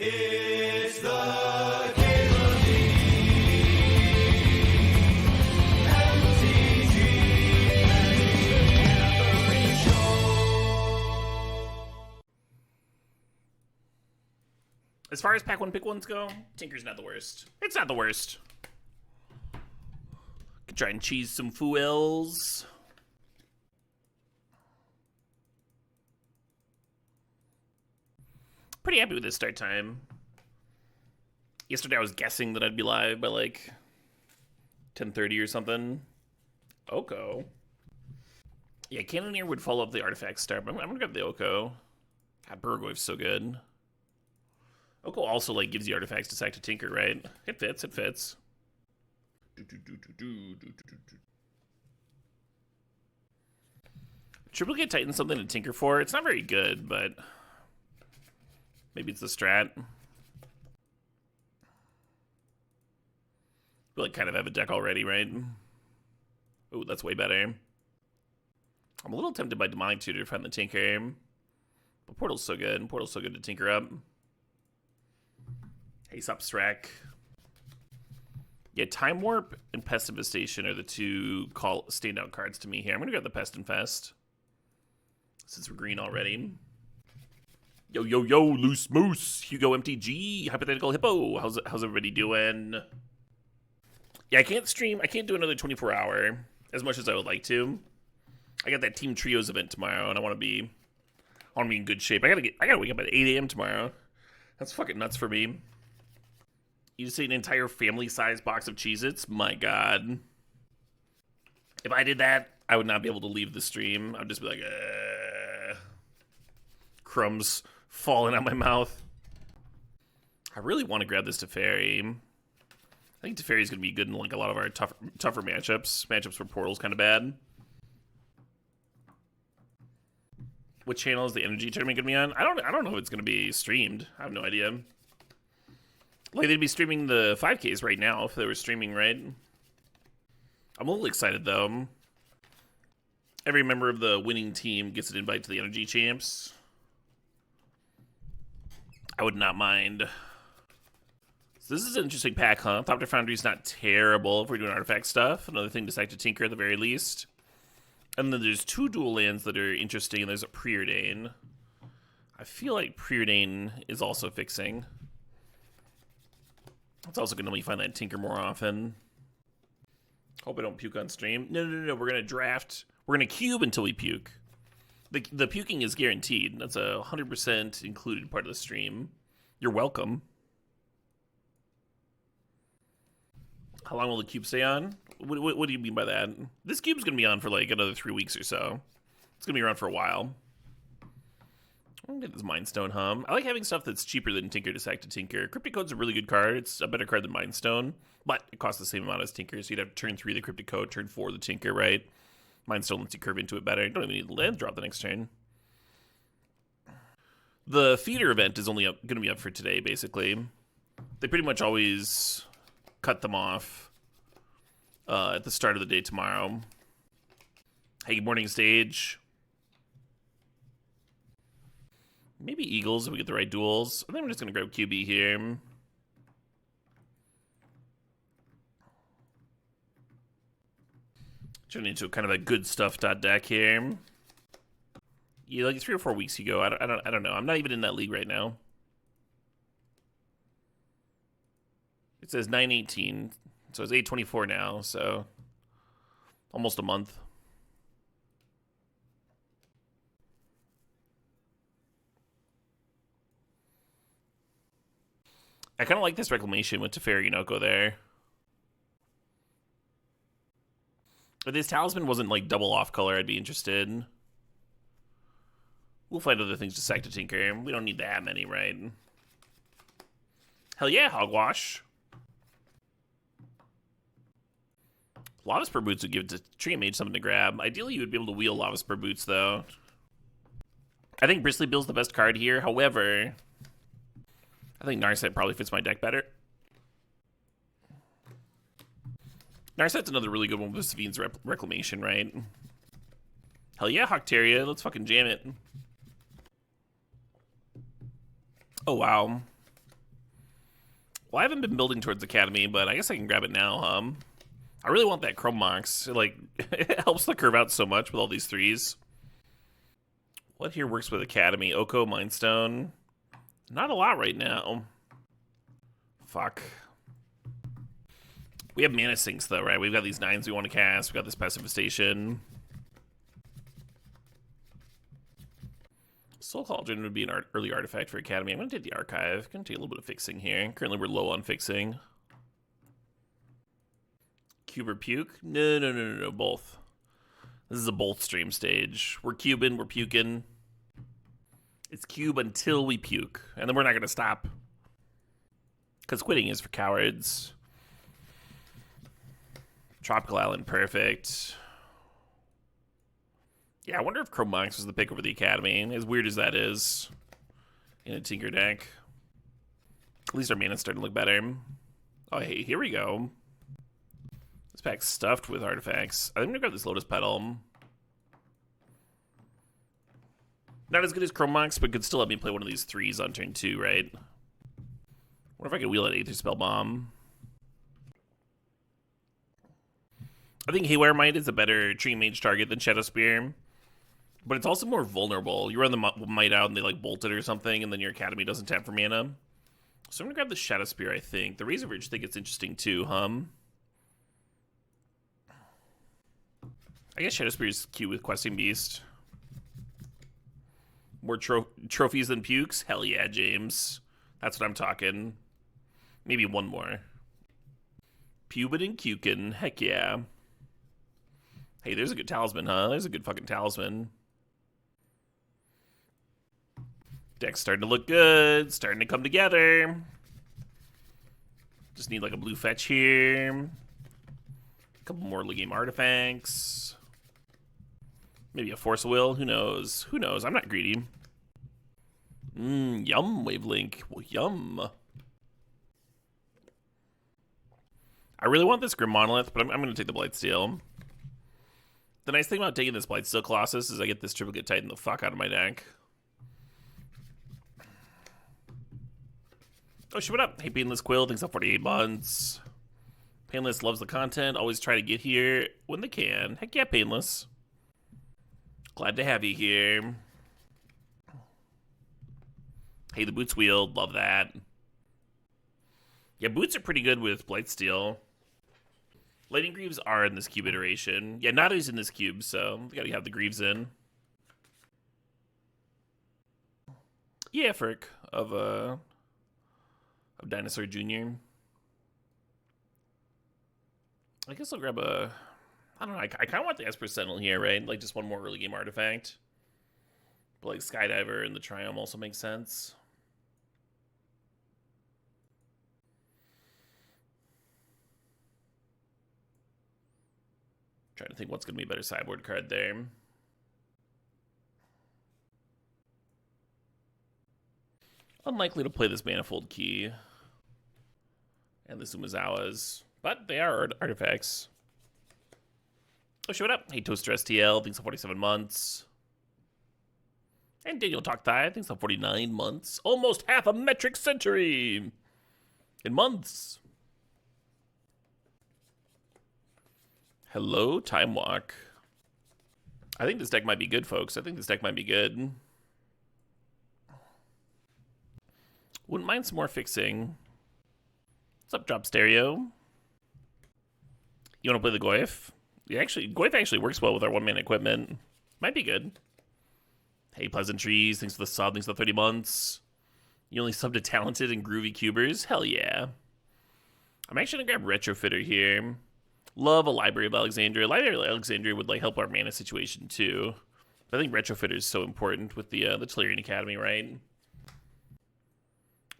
It's the Cable League. MTGO Show. As far as pack one pick ones go, Tinker's not the worst. It's not the worst. Could try and cheese some fuels. Pretty happy with this start time. Yesterday I was guessing that I'd be live by like 10:30 or something. Oko. Yeah, Cannoneer would follow up the artifact start, but I'm gonna grab the Oko. God, Burgoyf's so good. Oko also like gives you artifacts to sack to Tinker, right? It fits, it fits. Triplicate Titan something to Tinker for. It's not very good, but maybe it's the strat. We like kind of have a deck already, right? Oh, that's way better. I'm a little tempted by Demonic Tutor to find the Tinker. But Portal's so good. Portal's so good to tinker up. Haste up Shrek. Yeah, Time Warp and Pest Infestation are the two standout cards to me here. I'm gonna grab the Pest Infest since we're green already. Yo, yo, yo, Loose Moose, Hugo MTG, Hypothetical Hippo. How's everybody doing? Yeah, I can't do another 24-hour as much as I would like to. I got that Team Trios event tomorrow, and I want to be in good shape. I gotta wake up at 8 a.m. tomorrow. That's fucking nuts for me. You just ate an entire family-sized box of Cheez-Its? My God. If I did that, I would not be able to leave the stream. I'd just be like, crumbs falling out my mouth. I really want to grab this Teferi. I think Teferi is going to be good in like a lot of our tougher matchups. Matchups where Portal's kind of bad. What channel is the energy tournament going to be on? I don't know if it's going to be streamed. I have no idea. Like, they'd be streaming the 5Ks right now if they were streaming, right? I'm a little excited, though. Every member of the winning team gets an invite to the Energy Champs. I would not mind. So this is an interesting pack, huh? Thopter Foundry's not terrible if we're doing artifact stuff. Another thing to sack to Tinker at the very least. And then there's two dual lands that are interesting. There's a Preordain. I feel like Preordain is also fixing. It's also going to let me find that Tinker more often. Hope I don't puke on stream. No. We're going to draft. We're going to cube until we puke. The puking is guaranteed. That's a 100% included part of the stream. You're welcome. How long will the cube stay on? What do you mean by that? This cube's going to be on for like another 3 weeks or so. It's going to be around for a while. I'm gonna get this Mind Stone hum. I like having stuff that's cheaper than Tinker to sack to Tinker. Cryptic Code's a really good card. It's a better card than Mind Stone, but it costs the same amount as Tinker, so you'd have to turn 3 the Cryptic Code, turn 4 the Tinker, right? Mind Stone lets you curve into it better. You don't even need to land drop the next turn. The feeder event is only going to be up for today, basically. They pretty much always cut them off at the start of the day tomorrow. Hey, good morning, stage. Maybe Eagles if we get the right duels. I think I'm just going to grab QB here. Turn into kind of a good stuff deck here. Yeah, like 3 or 4 weeks ago. I don't know. I'm not even in that league right now. It says 9/18, so it's 8/24 now. So almost a month. I kind of like this Reclamation with Teferi and Oko there. If this Talisman wasn't like double off color, I'd be interested. We'll find other things to sack to Tinker. We don't need that many, right? Hell yeah, Hogwash. Lavaspur Boots would give the Tree Mage something to grab. Ideally, you would be able to wheel Lavaspur Boots, though. I think Bristly Bill's the best card here. However, I think Narset probably fits my deck better. Narset's another really good one with Savine's Reclamation, right? Hell yeah, Hocteria. Let's fucking jam it. Oh, wow. Well, I haven't been building towards Academy, but I guess I can grab it now, I really want that Chrome Mox. Like, it helps the curve out so much with all these threes. What here works with Academy? Oko, Mindstone. Not a lot right now. Fuck. We have mana sinks, though, right? We've got these 9s we want to cast. We got this Pacifistation. Soul Cauldron would be an early artifact for Academy. I'm going to take the Archive. Going to take a little bit of fixing here. Currently, we're low on fixing. Cube or puke? No, both. This is a both stream stage. We're cubing, we're puking. It's cube until we puke. And then we're not going to stop. Because quitting is for cowards. Tropical Island, perfect. Yeah, I wonder if Chrome Mox was the pick over the Academy. As weird as that is. In a Tinker deck. At least our mana's starting to look better. Oh, hey, here we go. This pack's stuffed with artifacts. I think I'm gonna grab this Lotus Petal. Not as good as Chrome Mox, but could still let me play one of these 3s on turn 2, right? Wonder if I could wheel an Aether Spell Bomb. I think Haywire Might is a better Tree Mage target than Shadow Spear. But it's also more vulnerable. You run the Might out and they like bolt it or something, and then your Academy doesn't tap for mana. So I'm gonna grab the Shadow Spear, I think. The Razor Ridge thing gets interesting too, I guess Shadow Spear is cute with Questing Beast. More trophies than pukes? Hell yeah, James. That's what I'm talking. Maybe one more. Pubin and Kukin. Heck yeah. Hey, there's a good talisman, huh? There's a good fucking talisman. Deck's starting to look good. Starting to come together. Just need like a blue fetch here. A couple more early game artifacts. Maybe a Force of Will. Who knows? Who knows? I'm not greedy. Yum, Wavelink. Well, yum. I really want this Grim Monolith, but I'm going to take the Blightsteel. The nice thing about taking this Blightsteel Colossus is I get this Triplicate Titan the fuck out of my deck. Oh, shit, what up? Hey, Painless Quill, thanks for 48 months. Painless loves the content. Always try to get here when they can. Heck yeah, Painless. Glad to have you here. Hey, the Boots Wheel. Love that. Yeah, Boots are pretty good with Blightsteel. Lightning Greaves are in this cube iteration. Yeah, Nado's in this cube, so we gotta have the Greaves in. Yeah, Frick of Dinosaur Jr. I guess I'll grab a... I don't know, I kind of want the Esper Sentinel here, right? Like, just one more early game artifact. But, like, Skydiver and the Triumph also makes sense. Trying to think what's going to be a better sideboard card there. Unlikely to play this Manifold Key. And the Sumazawas. But they are artifacts. Oh, show it up. Hey, Toaster STL, thanks for 47 months. And Daniel Toktai, thanks for 49 months. Almost half a metric century in months. Hello, Time Walk. I think this deck might be good, folks. I think this deck might be good. Wouldn't mind some more fixing. What's up, Drop Stereo? You want to play the Goyf? Yeah, actually, Goyf actually works well with our one-man equipment. Might be good. Hey, Pleasantries, thanks for the sub, thanks for the 30 months. You only subbed to talented and groovy cubers? Hell yeah. I'm actually gonna grab Retrofitter here. Love a Library of Alexandria. Library of Alexandria would like help our mana situation too. But I think Retrofitter is so important with the Tellurian Academy, right?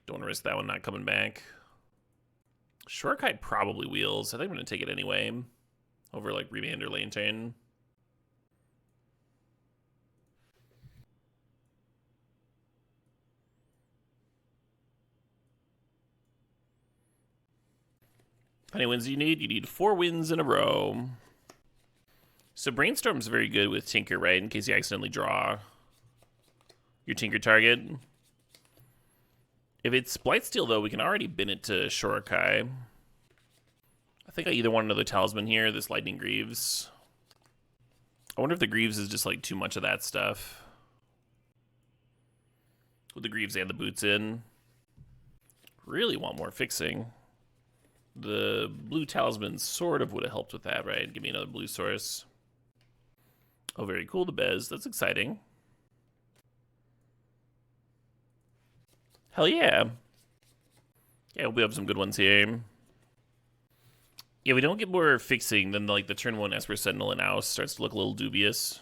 Don't want to risk that one not coming back. Shorekite probably wheels. I think I'm going to take it anyway. Over like Reband or Lantern. How many wins do you need? You need 4 wins in a row. So Brainstorm's very good with Tinker, right? In case you accidentally draw your Tinker target. If it's Blightsteel, though, we can already bin it to Shorokai. I think I either want another Talisman here, or this Lightning Greaves. I wonder if the Greaves is just, like, too much of that stuff. With the Greaves and the Boots in. Really want more fixing. The blue Talisman sort of would have helped with that, right? Give me another blue source. Oh, very cool, the Bez. That's exciting. Hell yeah. Yeah, we have some good ones here. Yeah, we don't get more fixing, then like the turn 1 Esper Sentinel and Oust starts to look a little dubious.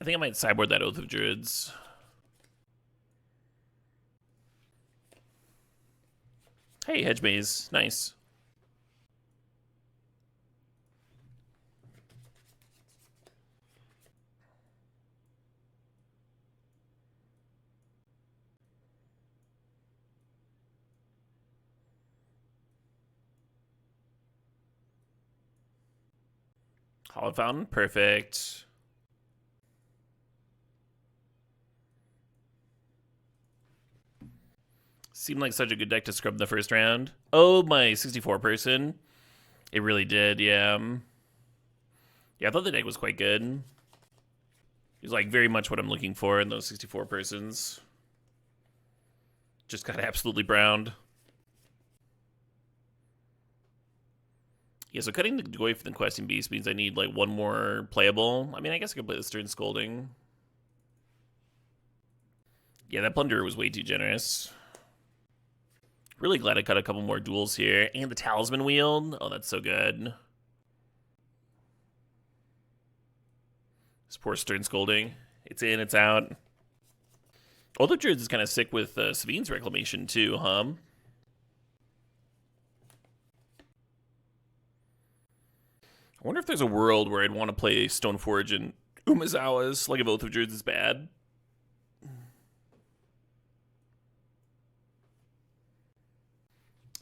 I think I might sideboard that Oath of Druids. Hey, Hedge Maze. Nice. Hollow Fountain, perfect. Seemed like such a good deck to scrub in the first round. Oh, my 64 person. It really did, yeah. Yeah, I thought the deck was quite good. It was like very much what I'm looking for in those 64 persons. Just got absolutely browned. Yeah, so cutting the Goy for the Questing Beast means I need like one more playable. I mean, I guess I could play the Stern Scolding. Yeah, that Plunderer was way too generous. Really glad I cut a couple more duels here. And the Talisman Wield. Oh, that's so good. This poor Stern Scolding. It's in, it's out. Oath of Druids is kind of sick with Savine's Reclamation too, huh? I wonder if there's a world where I'd want to play Stoneforge and Umezawa's, like if Oath of Druids is bad.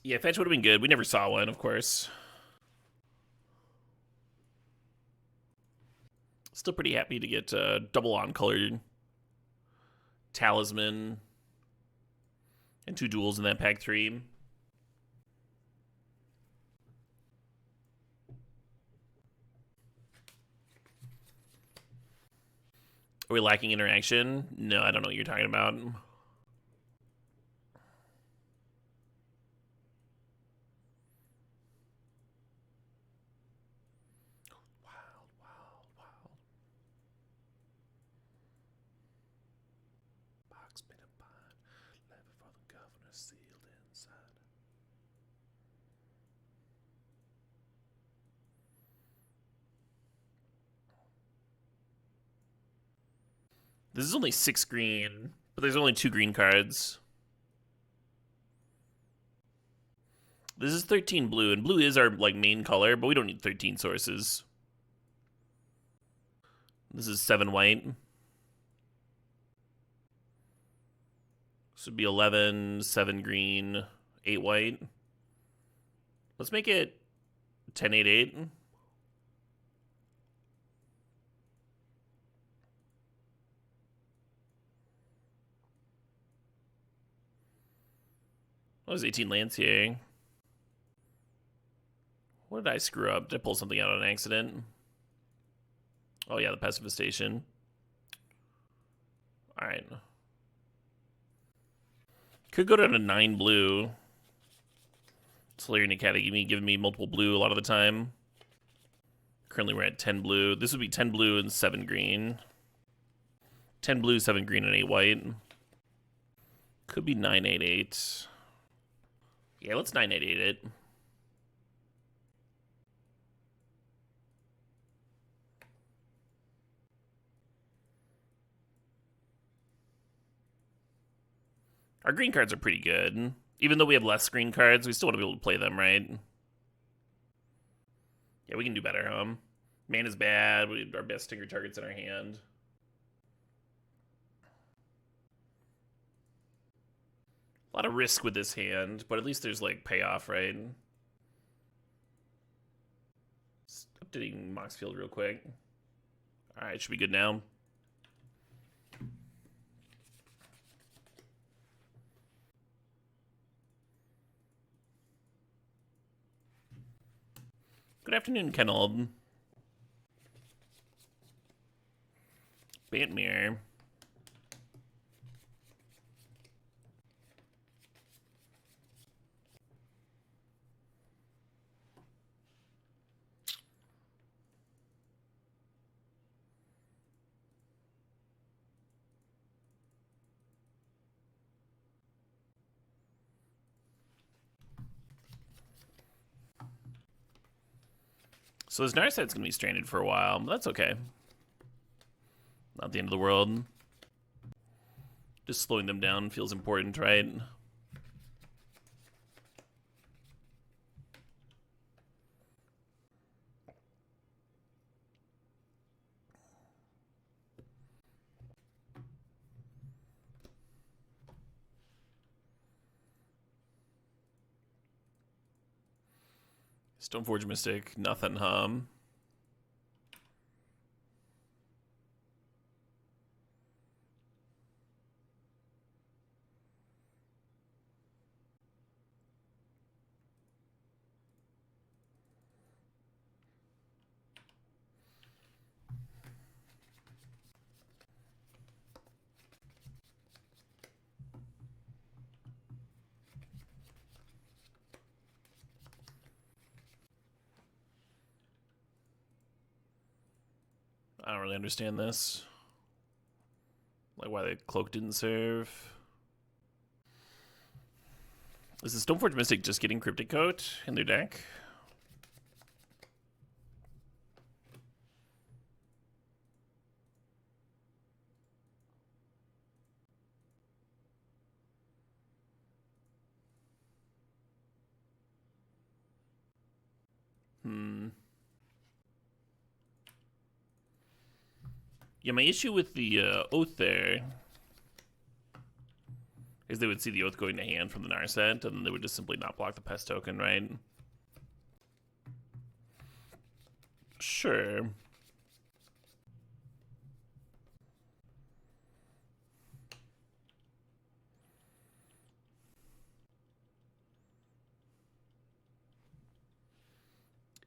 Yeah, Fetch would have been good. We never saw one, of course. Still pretty happy to get double on-colored Talisman and 2 duels in that pack 3. Are we lacking interaction? No, I don't know what you're talking about. This is only 6 green, but there's only 2 green cards. This is 13 blue, and blue is our like main color, but we don't need 13 sources. This is 7 white. This would be 11, 7 green, 8 white. Let's make it 10, 8, 8. What was 18 lands here? What did I screw up? Did I pull something out on accident? Oh yeah, the Pacification. Alright. Could go down to 9 blue. Solarian Academy giving me multiple blue a lot of the time. Currently we're at 10 blue. This would be 10 blue and 7 green. 10 blue, 7 green, and 8 white. Could be 9, 8, 8. Yeah, let's 9, 8, 8 it. Our green cards are pretty good. Even though we have less green cards, we still want to be able to play them, right? Yeah, we can do better, huh? Man is bad. Our best tinker target's in our hand. A lot of risk with this hand, but at least there's, like, payoff, right? Just updating Moxfield real quick. Alright, should be good now. Good afternoon, Kenold. Bantmere. So this Narset's gonna be stranded for a while, but that's okay. Not the end of the world. Just slowing them down feels important, right? Stoneforge Mystic, nothing, I don't really understand this. Like why the cloak didn't serve. Is the Stoneforge Mystic just getting Cryptic Coat in their deck? Yeah, my issue with the Oath there is they would see the Oath going to hand from the Narset, and then they would just simply not block the Pest token, right? Sure.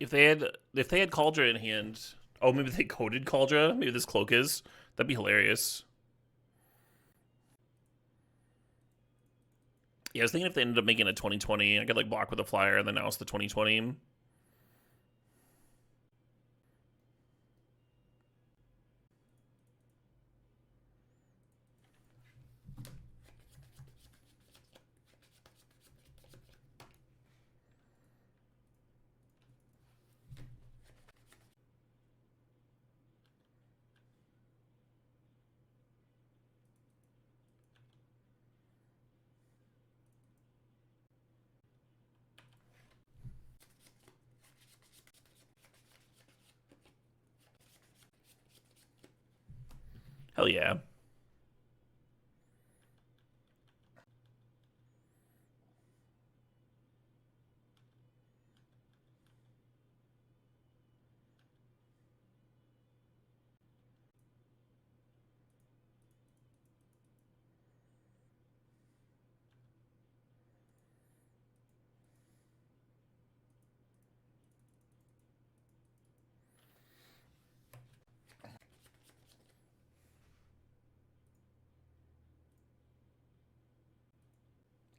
If they had Kaldra in hand, oh, maybe they coded Kaldra. Maybe this cloak is. That'd be hilarious. Yeah, I was thinking if they ended up making a 2020, I could like block with a flyer and then now it's the 2020. Hell yeah.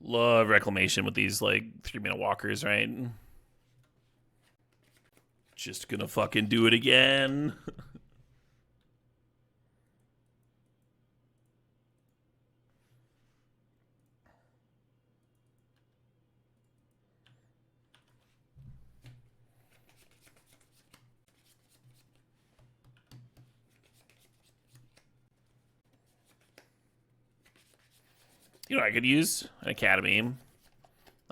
Love Reclamation with these like 3-mana walkers, right? Just gonna fucking do it again. You know, I could use an Academy.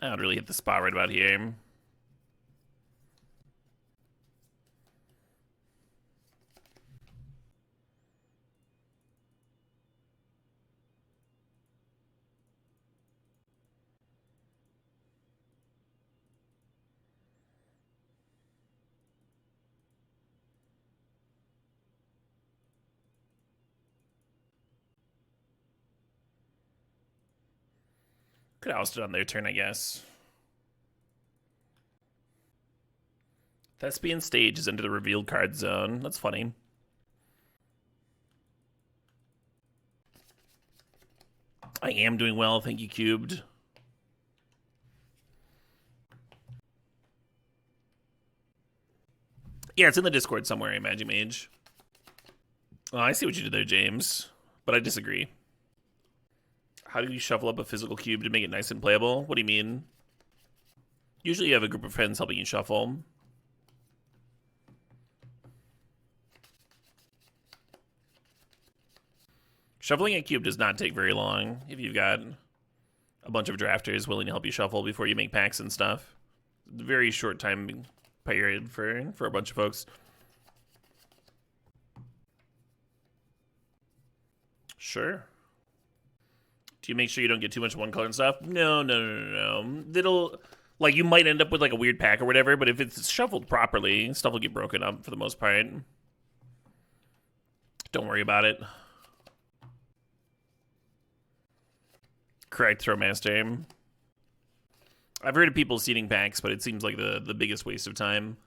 I would really hit the spot right about here. Could oust it on their turn, I guess. Thespian stage is into the revealed card zone. That's funny. I am doing well, thank you, Cubed. Yeah, it's in the Discord somewhere, Magic Mage. Oh, I see what you did there, James, but I disagree. How do you shuffle up a physical cube to make it nice and playable? What do you mean? Usually you have a group of friends helping you shuffle. Shuffling a cube does not take very long if you've got a bunch of drafters willing to help you shuffle before you make packs and stuff. Very short time period for a bunch of folks. Sure. Do you make sure you don't get too much one color and stuff? No. It'll, like, you might end up with like a weird pack or whatever, but if it's shuffled properly, stuff will get broken up for the most part. Don't worry about it. Correct, Throwmaster. I've heard of people seeding packs, but it seems like the biggest waste of time.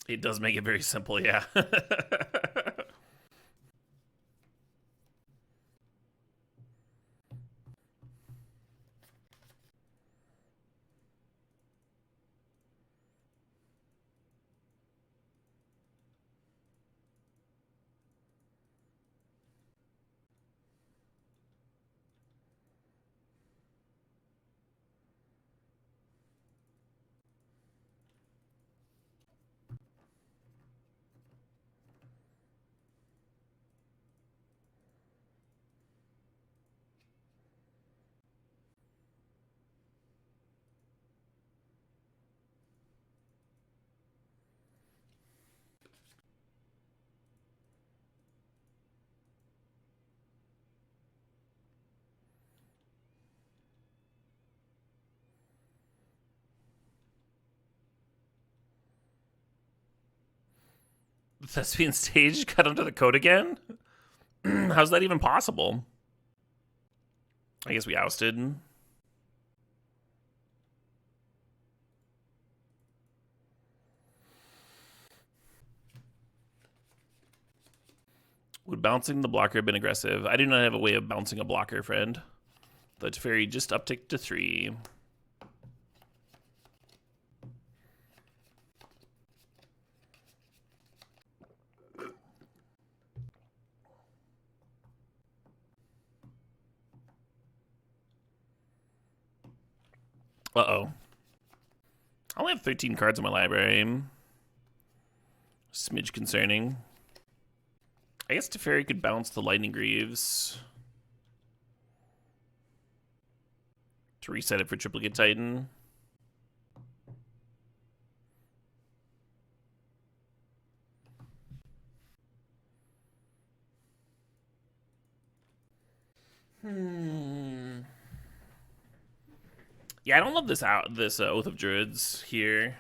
It does make it very simple, yeah. The Thespian stage cut onto the code again? How's that even possible? I guess we ousted. Would bouncing the blocker have been aggressive? I do not have a way of bouncing a blocker, friend. The Teferi just upticked to 3. Uh-oh. I only have 13 cards in my library. Smidge concerning. I guess Teferi could bounce the Lightning Greaves to reset it for Triplicate Titan. Yeah, I don't love this Oath of Druids here.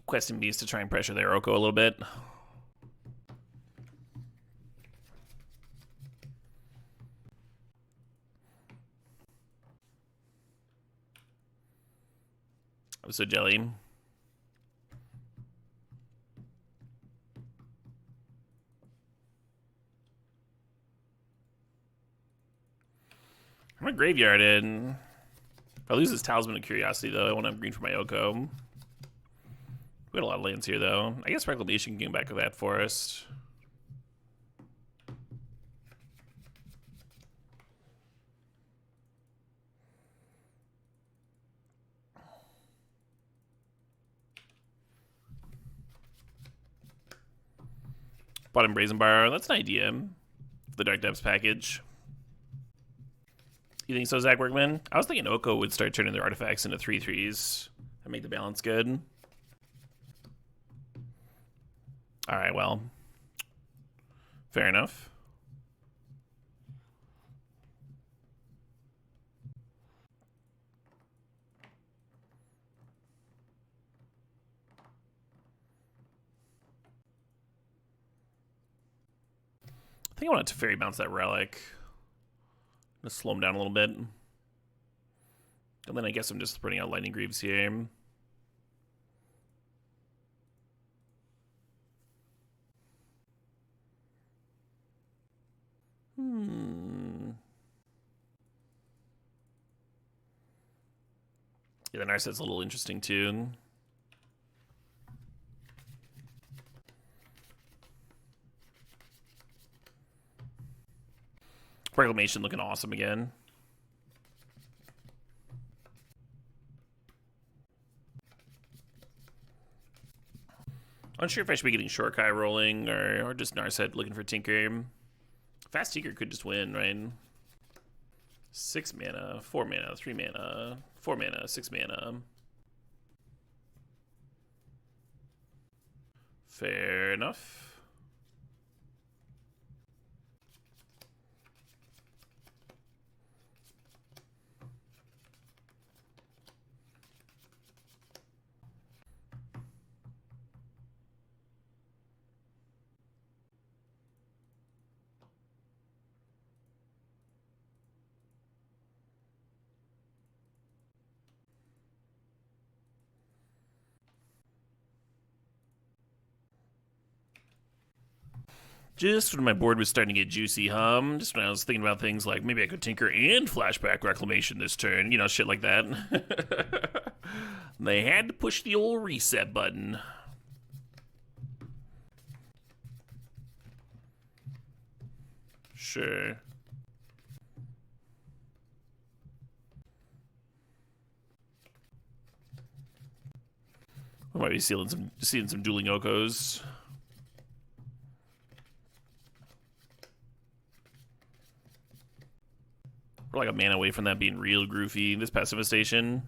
Questing Beast to try and pressure their Oko a little bit. I'm so jelly. I'm gonna graveyard it. If I lose this Talisman of Curiosity, though, I want to green for my Oko. We got a lot of lands here, though. I guess Reclamation can go back to that forest. Bottom Brazen Bar, that's an idea. The Dark Depths package. You think so, Zach Workman? I was thinking Oko would start turning their artifacts into 3/3s and make the balance good. Alright, well. Fair enough. I think I want to Fairy Bounce that Relic. Gonna slow him down a little bit. And then I guess I'm just putting out Lightning Greaves here. Yeah, the Narset's a little interesting too. Reclamation looking awesome again. Unsure if I should be getting Shorkai rolling or just Narset looking for Tinker. Fast Tinker could just win, right? 6 mana, 4 mana, 3 mana, 4 mana, 6 mana. Fair enough. Just when my board was starting to get juicy, just when I was thinking about things like maybe I could Tinker and Flashback Reclamation this turn, you know, shit like that. They had to push the old reset button. Sure. I might be seeing some dueling Okos. We're like a mana away from that being real groovy, this Pessimization.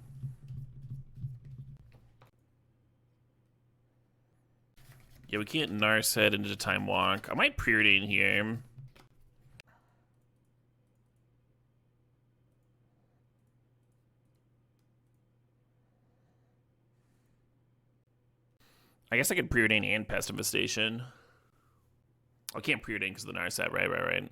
Yeah, we can't Narset into Time Walk. I might Preordain here. I guess I could Preordain and Pessimization. I can't Preordain because of the Narset, right.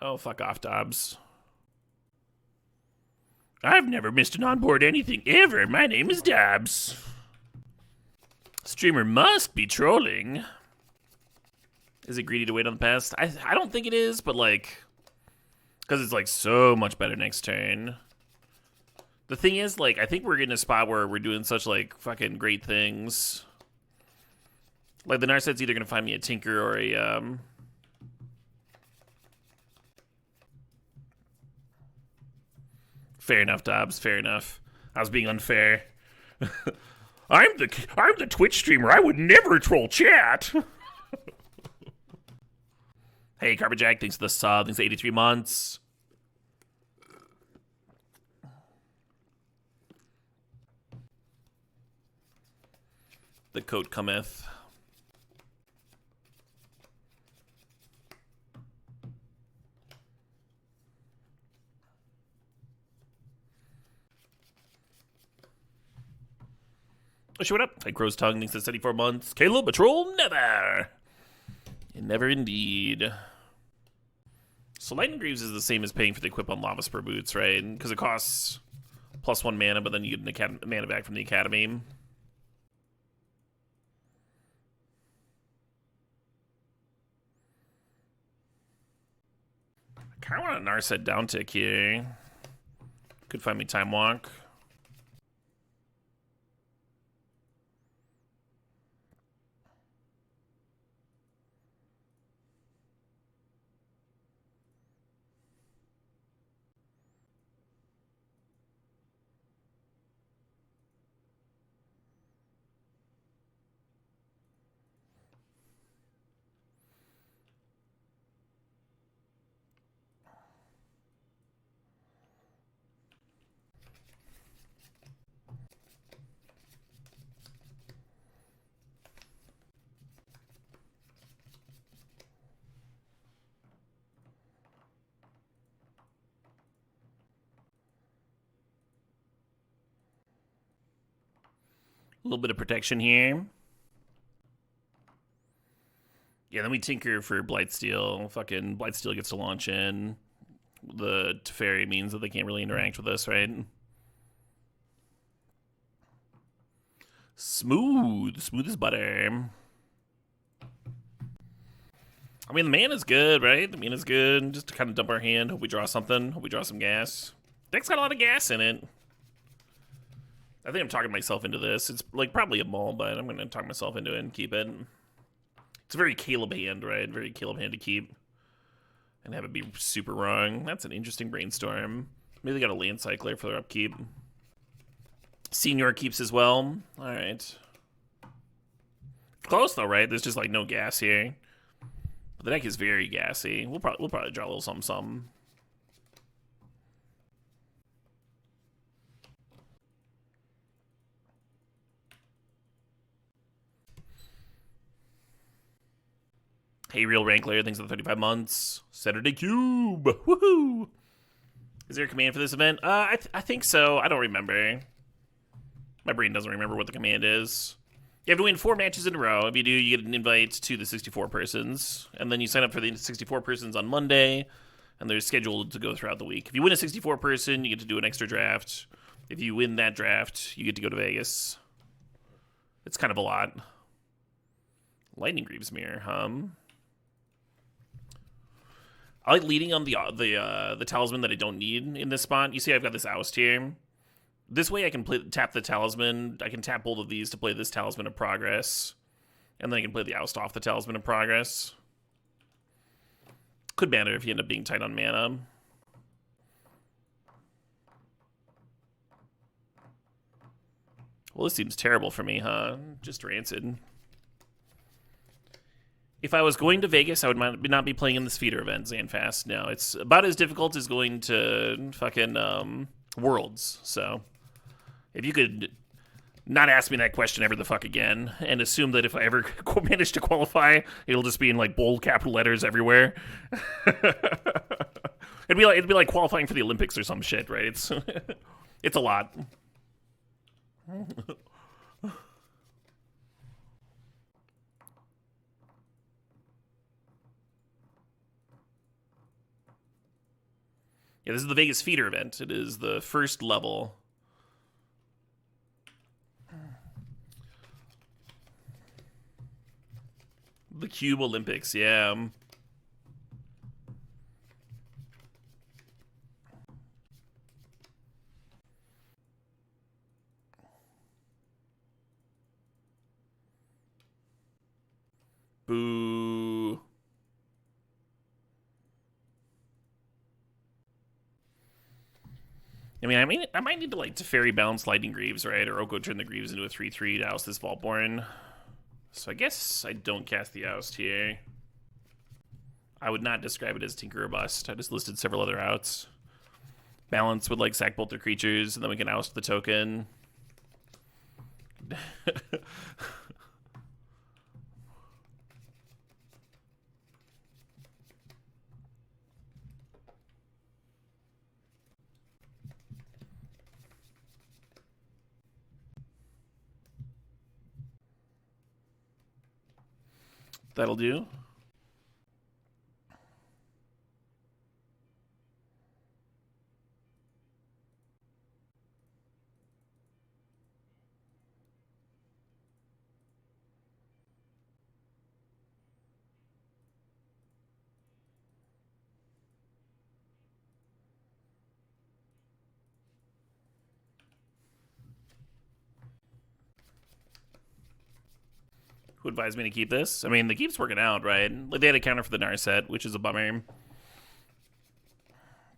Oh, fuck off, Dobbs. I've never missed an onboard anything ever. My name is Dobbs. Streamer must be trolling. Is it greedy to wait on the pest? I don't think it is, but like, because it's like so much better next turn. The thing is, like, I think we're getting a spot where we're doing such like fucking great things. Like the Narset's either gonna find me a Tinker or a Fair enough, Dobbs. Fair enough. I was being unfair. I'm the Twitch streamer. I would never troll chat. Hey, Carbajack, thanks for the sub. Thanks for 83 months. The coat cometh. Oh, shit, what up? Hey, Crow's Tongue, thanks for 74 months. Caleb, a troll, never. And never indeed. So Lightning Greaves is the same as paying for the equip on Lava Spur Boots, right? Because it costs +1 mana, but then you get an mana back from the Academy. I kind of want a Narset down tick here. Could find me Time Walk. little bit of protection here. Yeah, then we tinker for Blightsteel. Fucking Blightsteel gets to launch in. The Teferi means that they can't really interact with us, right? Smooth. Smooth as butter. I mean, the mana's good, right? The mana's good. Just to kind of dump our hand. Hope we draw something. Hope we draw some gas. Deck's got a lot of gas in it. I think I'm talking myself into this. It's like probably a mull, but I'm going to talk myself into it and keep it. It's a very Caleb hand, right? Very Caleb hand to keep. And have it be super wrong. That's an interesting brainstorm. Maybe they got a land cycler for their upkeep. Senior keeps as well. Alright. Close though, right? There's just like no gas here. But the deck is very gassy. We'll probably draw a little something. Hey, Real Rankler, thanks for the 35 months. Saturday Cube! Woohoo! Is there a command for this event? I think so. I don't remember. My brain doesn't remember what the command is. You have to win 4 matches in a row. If you do, you get an invite to the 64 persons. And then you sign up for the 64 persons on Monday. And they're scheduled to go throughout the week. If you win a 64 person, you get to do an extra draft. If you win that draft, you get to go to Vegas. It's kind of a lot. Lightning Greaves Mirror, I like leading on the talisman that I don't need in this spot. You see I've got this Oust here. This way I can tap the talisman. I can tap both of these to play this Talisman of Progress. And then I can play the Oust off the Talisman of Progress. Could matter if you end up being tight on mana. Well, this seems terrible for me, huh? Just Rancid. If I was going to Vegas, I would not be playing in this feeder event, Zanfast. No, it's about as difficult as going to fucking Worlds. So, if you could not ask me that question ever the fuck again, and assume that if I ever manage to qualify, it'll just be in like bold capital letters everywhere. it'd be like qualifying for the Olympics or some shit, right? It's it's a lot. Yeah, this is the Vegas feeder event. It is the first level. The Cube Olympics, yeah. Boo. I might need to like Teferi balance Lightning Greaves, right? Or Oko turn the Greaves into a 3/3 to oust this Vaultborn. So I guess I don't cast the Oust here. I would not describe it as Tinker or Bust. I just listed several other outs. Balance would like sack both their creatures, and then we can oust the token. That'll do. Who advised me to keep this? I mean, the keep's working out, right? Like, they had a counter for the Narset, which is a bummer.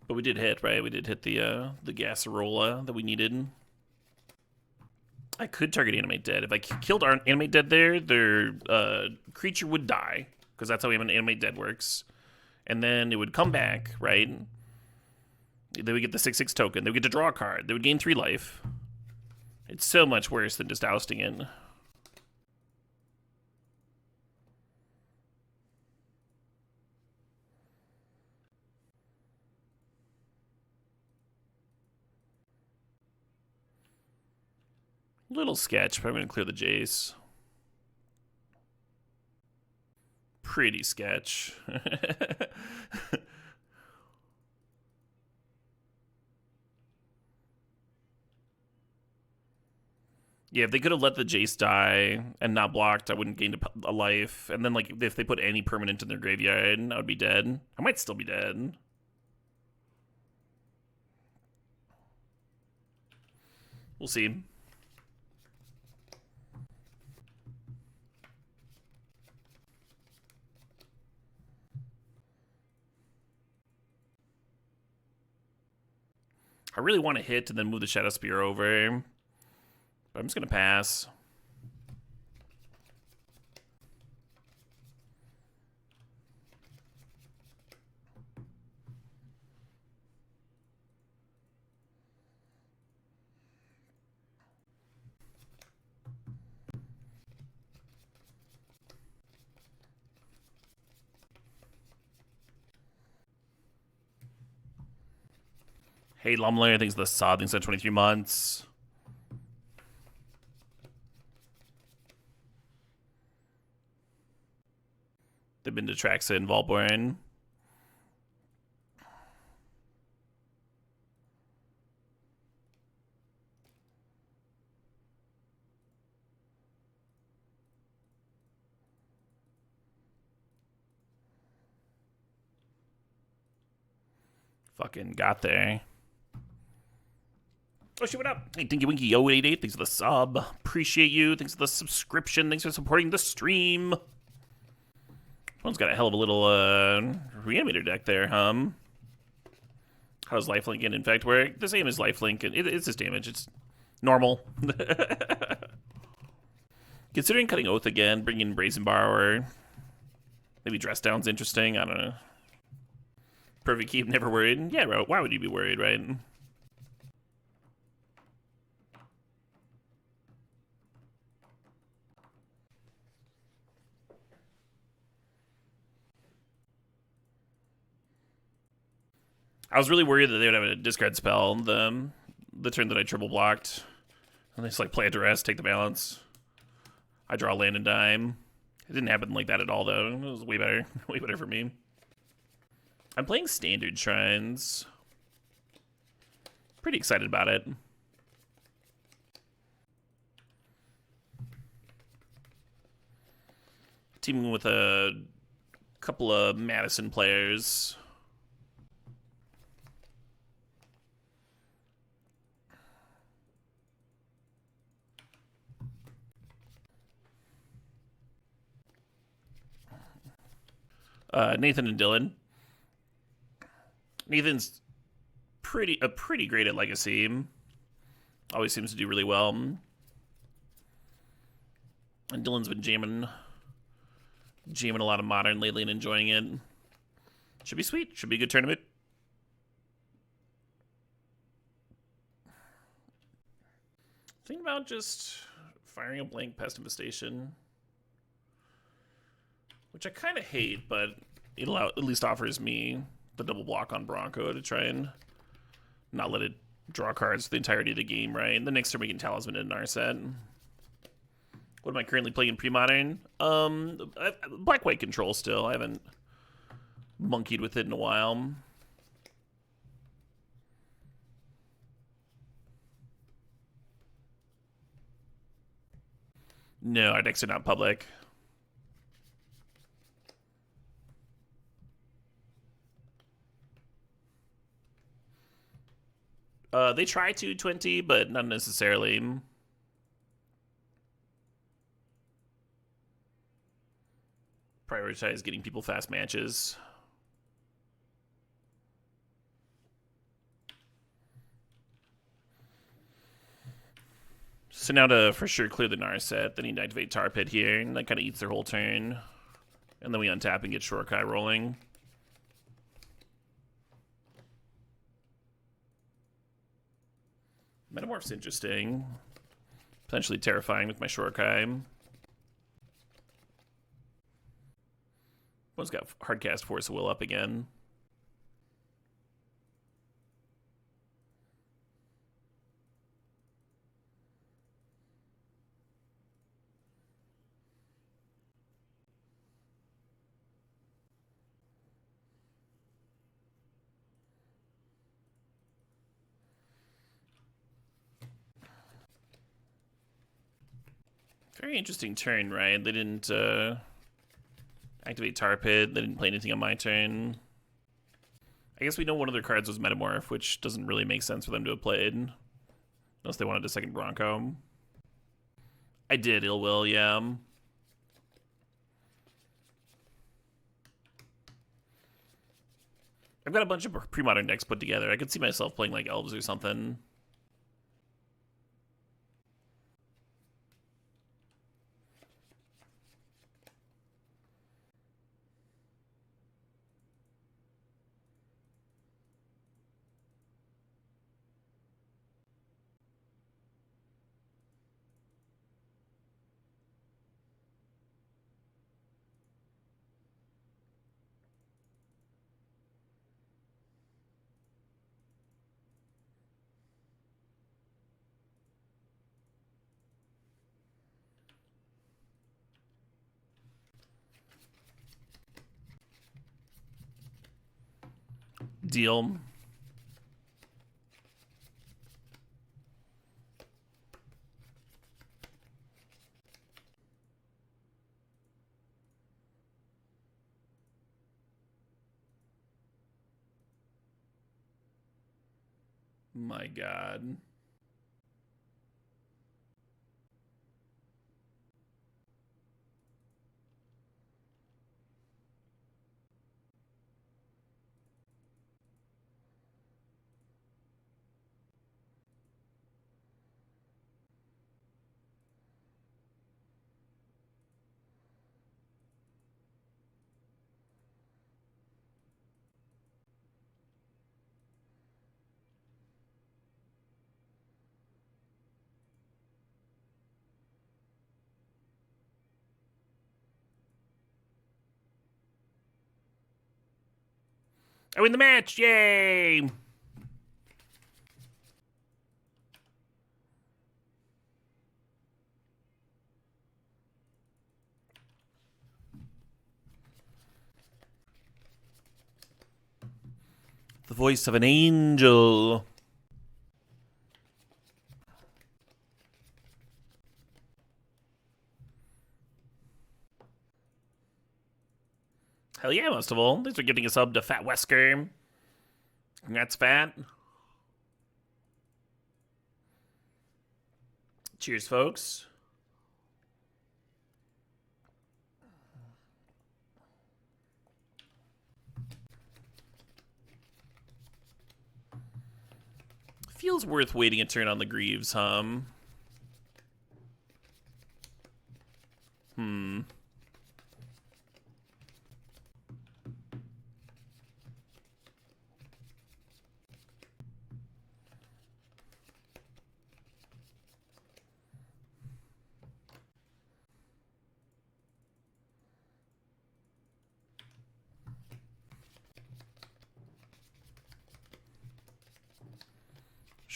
But we did hit, right? We did hit the Gasarola that we needed. I could target Animate Dead. If I killed our Animate Dead there, their creature would die, because that's how even Animate Dead works. And then it would come back, right? They would get the 6/6 token. They would get to draw a card. They would gain 3 life. It's so much worse than just ousting it. Little sketch, but I'm going to clear the Jace. Pretty sketch. Yeah, if they could have let the Jace die and not blocked, I wouldn't gain a life. And then, like, if they put any permanent in their graveyard, I would be dead. I might still be dead. We'll see. I really want to hit and then move the Shadow Spear over. But I'm just going to pass. Hey, Lumler, thanks for the sub. Thanks for 23 months. They've been to Traxa and Valborn. Fucking got there. Oh, shit, what up? Hey, Dinky Winky 088, thanks for the sub. Appreciate you. Thanks for the subscription. Thanks for supporting the stream. Someone's got a hell of a little reanimator deck there, How does Lifelink and Infect work? The same as Lifelink. It's just damage. It's normal. Considering cutting Oath again, bringing in Brazen Borrower. Maybe Dress Down's interesting. I don't know. Perfect Keep, never worried. Yeah, bro. Why would you be worried, right? I was really worried that they would have a discard spell the turn that I triple blocked. And they just like play a duress, take the balance. I draw land and dime. It didn't happen like that at all though. It was way better. Way better for me. I'm playing standard shrines. Pretty excited about it. Teaming with a couple of Madison players. Nathan and Dylan. Nathan's pretty great at Legacy. Always seems to do really well. And Dylan's been jamming a lot of Modern lately and enjoying it. Should be sweet. Should be a good tournament. Think about just firing a blank Pest Infestation. Which I kind of hate, but it at least offers me the double block on Bronco to try and not let it draw cards for the entirety of the game, right? And the next turn we can Talisman in our set. What am I currently playing in pre-modern? Black-white control still. I haven't monkeyed with it in a while. No, our decks are not public. They try to 20, but not necessarily. Prioritize getting people fast matches. So now to for sure clear the Nar set, they need to activate Tar Pit here, and that kind of eats their whole turn. And then we untap and get Shorkai rolling. Metamorph's interesting. Potentially terrifying with my Shorkai. One's got Hardcast Force of Will up again. Very interesting turn, right? They didn't activate Tar Pit. They didn't play anything on my turn. I guess we know one of their cards was Metamorph, which doesn't really make sense for them to have played. Unless they wanted a second Bronco. I did, Ill Will, yeah. I've got a bunch of pre-modern decks put together. I could see myself playing like Elves or something. Deal. My God. I win the match! Yay! The voice of an angel. Hell yeah, most of all. Thanks for giving a sub to Fat Wesker. Congrats, Fat. Cheers, folks. Feels worth waiting a turn on the Greaves, huh?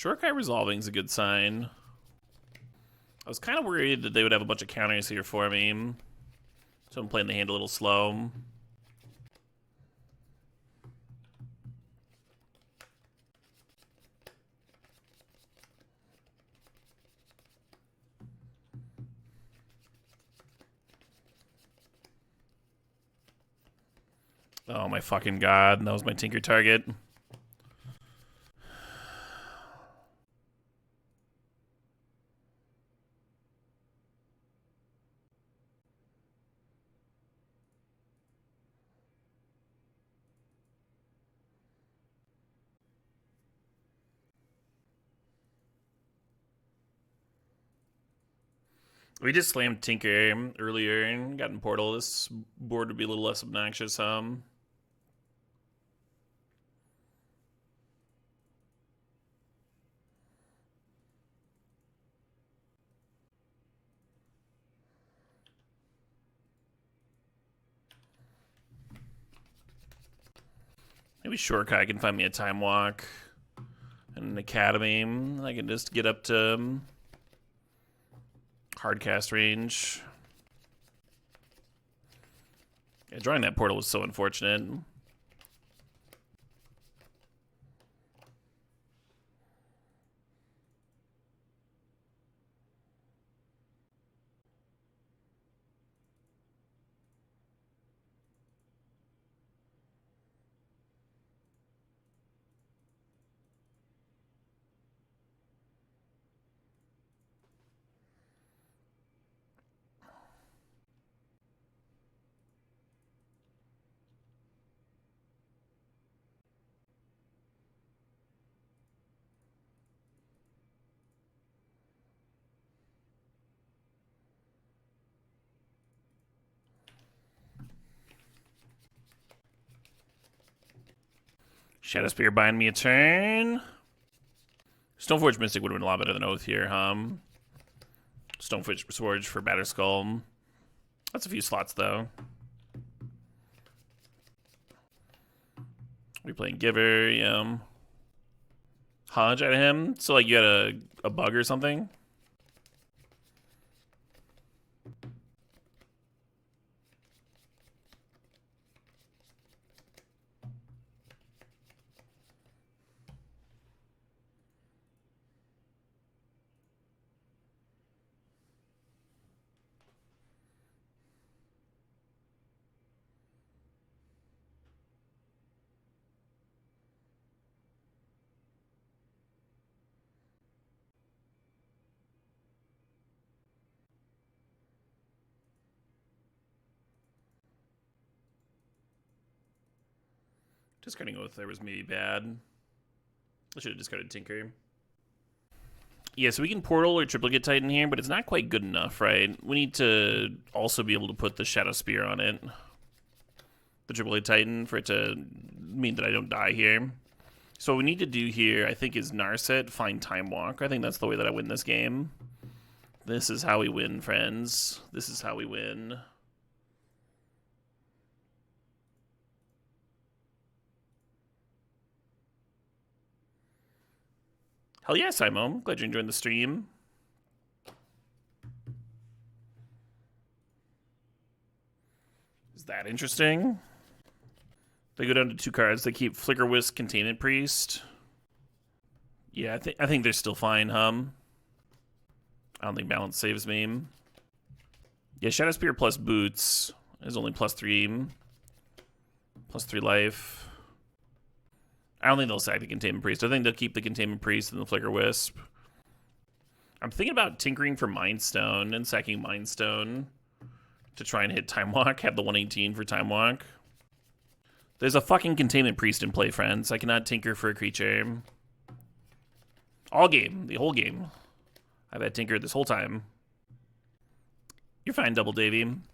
Shortcut resolving is a good sign. I was kind of worried that they would have a bunch of counters here for me. So I'm playing the hand a little slow. Oh my fucking god, that was my Tinker target. We just slammed Tinker earlier and got in Portal. This board would be a little less obnoxious, Maybe Shortcut can find me a Time Walk and an Academy. I can just get up to hardcast range. Yeah, drawing that Portal was so unfortunate. Shadowspear buying me a turn. Stoneforge Mystic would have been a lot better than Oath here, Stoneforge Forge for Batterskull. That's a few slots, though. We playing Giver, yeah. Hodge out of him. So, like, you had a bug or something? Discarding Oath there was maybe bad. I should have discarded Tinker. Yeah, so we can Portal or Triplicate Titan here, but it's not quite good enough, right? We need to also be able to put the Shadow Spear on it. The Triplicate Titan, for it to mean that I don't die here. So what we need to do here, I think, is Narset, find Time Walk. I think that's the way that I win this game. This is how we win, friends. This is how we win. Hell yeah, Simon. Glad you're enjoying the stream. Is that interesting? They go down to 2 cards. They keep Flicker Wisp, Containment Priest. Yeah, I think they're still fine, I don't think balance saves me. Yeah, Shadow Spear plus Boots is only +3. +3 life. I don't think they'll sack the Containment Priest. I think they'll keep the Containment Priest and the Flicker Wisp. I'm thinking about tinkering for Mind Stone and sacking Mind Stone to try and hit Time Walk. Have the 118 for Time Walk. There's a fucking Containment Priest in play, friends. I cannot tinker for a creature. All game. The whole game. I've had tinker this whole time. You're fine, Double Davy. I'm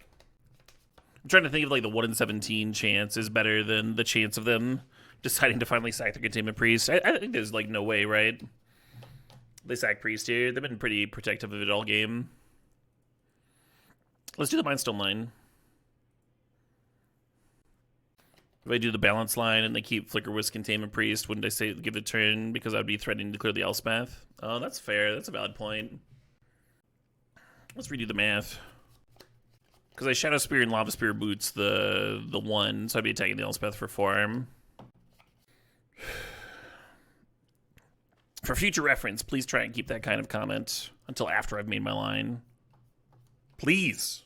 trying to think of like the 1 in 17 chance is better than the chance of them deciding to finally sack the Containment Priest. I think there's like no way, right? They sack Priest here. They've been pretty protective of it all game. Let's do the Mind Stone line. If I do the balance line and they keep Flicker Wisp, Containment Priest, wouldn't I say give the turn because I'd be threatening to clear the Elspeth? Oh, that's fair. That's a valid point. Let's redo the math. Because I Shadow Spear and Lava Spear boots the 1, so I'd be attacking the Elspeth for 4. For future reference, please try and keep that kind of comment until after I've made my line. Please.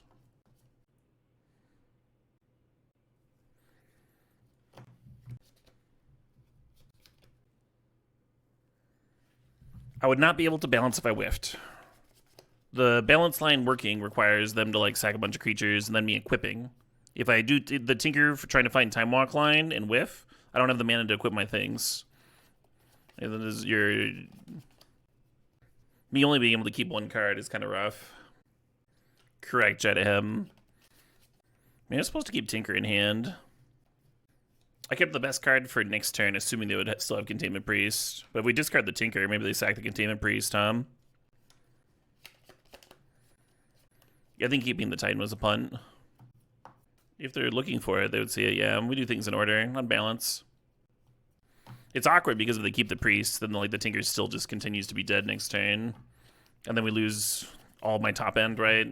I would not be able to balance if I whiffed. The balance line working requires them to like sack a bunch of creatures and then me equipping. If I do the Tinker for trying to find Time Walk line and whiff, I don't have the mana to equip my things. And then me only being able to keep 1 card is kind of rough. Correct, Jedahem. I was supposed to keep Tinker in hand. I kept the best card for next turn, assuming they would still have Containment Priest. But if we discard the Tinker, maybe they sack the Containment Priest, Yeah, I think keeping the Titan was a punt. If they're looking for it, they would see it. Yeah, we do things in order, on balance. It's awkward because if they keep the Priest, then like the Tinker still just continues to be dead next turn. And then we lose all my top end, right?